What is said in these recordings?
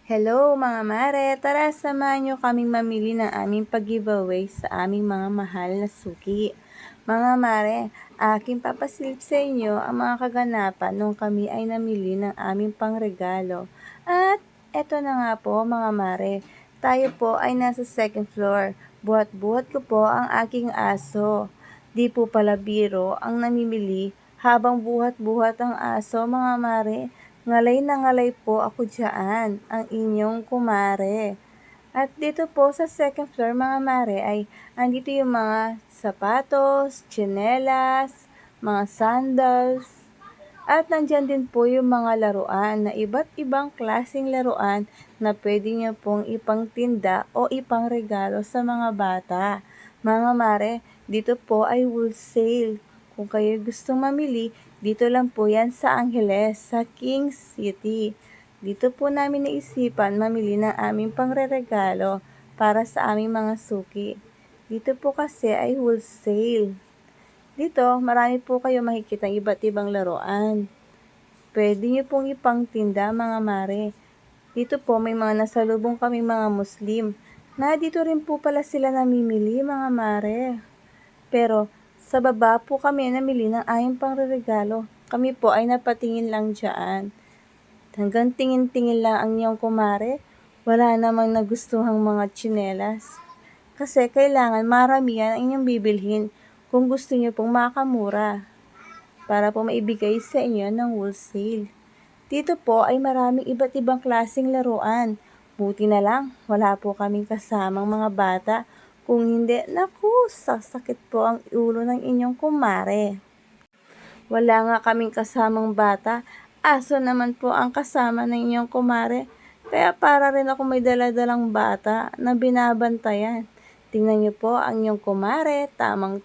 Hello mga mare! Tara samahan niyo kaming mamili ng aming pag-giveaway sa aming mga mahal na suki. Mga mare, aking papasilip sa inyo ang mga kaganapan nung kami ay namili ng aming pangregalo. At eto na nga po mga mare, tayo po ay nasa second floor. Buhat-buhat ko po ang aking aso. Di po pala biro ang namimili habang buhat-buhat ang aso mga mare. Ngalay na ngalay po ako diyaan, ang inyong kumare. At dito po sa second floor mga mare ay andito yung mga sapatos, tsinelas, mga sandals, at nandyan din po yung mga laruan na iba't ibang klaseng laruan na pwede nyo pong ipangtinda o ipangregalo sa mga bata. Mga mare, dito po ay wholesale. Kung kayo gustong mamili, dito lang po yan sa Angeles, sa King City. Dito po namin naisipan mamili ng aming pangreregalo para sa aming mga suki. Dito po kasi ay wholesale. Dito, marami po kayo makikita iba't ibang laruan. Pwede nyo pong ipangtinda mga mare. Dito po may mga nasalubong kami mga Muslim na dito rin po pala sila namimili mga mare. Pero sa baba po kami namili ng aming pangreregalo. Kami po ay napatingin lang dyan. Hanggang tingin-tingin lang ang iyong kumare. Wala namang nagustuhang mga tsinelas. Kasi kailangan maramihan ang inyong bibilhin kung gusto niyo pong makamura para po maibigay sa inyo ng wholesale. Dito po ay maraming iba't ibang klaseng laruan. Buti na lang, wala po kaming kasamang mga bata. Kung hindi, naku, sasakit po ang ulo ng inyong kumare. Wala nga kaming kasamang bata. Aso naman po ang kasama ng inyong kumare. Kaya para rin ako may daladalang bata na binabantayan. Tingnan niyo po ang inyong kumare, tamang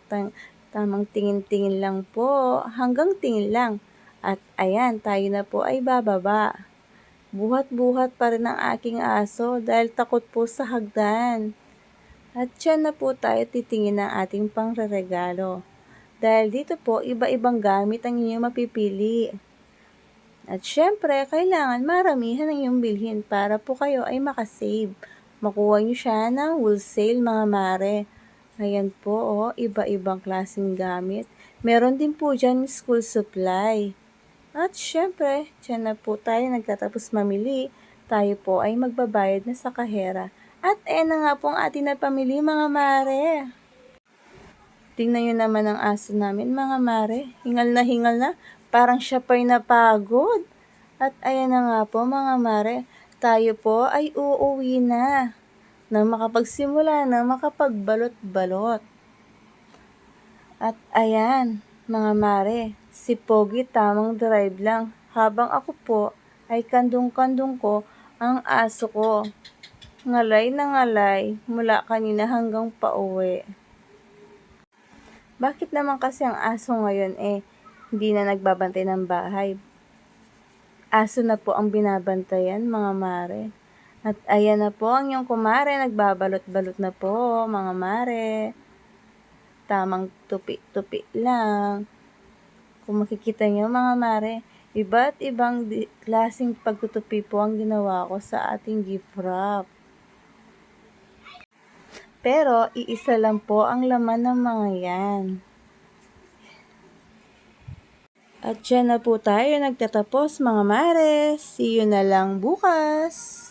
tingin-tingin lang po, hanggang tingin lang. At ayan, tayo na po ay bababa. Buhat-buhat pa rin ang aking aso dahil takot po sa hagdan. At dyan na po tayo titingin ng ating pangreregalo. Dahil dito po, iba-ibang gamit ang inyong mapipili. At syempre, kailangan maramihan ang iyong bilhin para po kayo ay makasave. Makuha nyo siya ng wholesale mga mare. Ayan po, oh, iba-ibang klaseng gamit. Meron din po dyan school supply. At syempre, dyan na po tayo nagtatapos mamili. Tayo po ay magbabayad na sa kahera. At na nga po ang ating napamili mga mare. Tingnan nyo naman ang aso namin mga mare. Hingal na. Parang siya pa'y napagod. At ayan na nga po mga mare. Tayo po ay uuwi na. Nang makapagsimula na makapagbalot-balot. At ayan, mga mare, si Pogi tamang drive lang, habang ako po ay kandong-kandong ko ang aso ko. Ngalay na ngalay mula kanina hanggang pauwi. Bakit naman kasi ang aso ngayon hindi na nagbabantay ng bahay? Aso na po ang binabantayan mga mare. At ayan na po ang iyong kumare, nagbabalot-balot na po mga mare. Tamang tupi-tupi lang. Kung makikita nyo mga mare, iba't ibang klaseng pagtutupi po ang ginawa ko sa ating gift wrap. Pero iisa lang po ang laman ng mga yan. At dyan na po tayo nagtatapos mga mare. See you na lang bukas!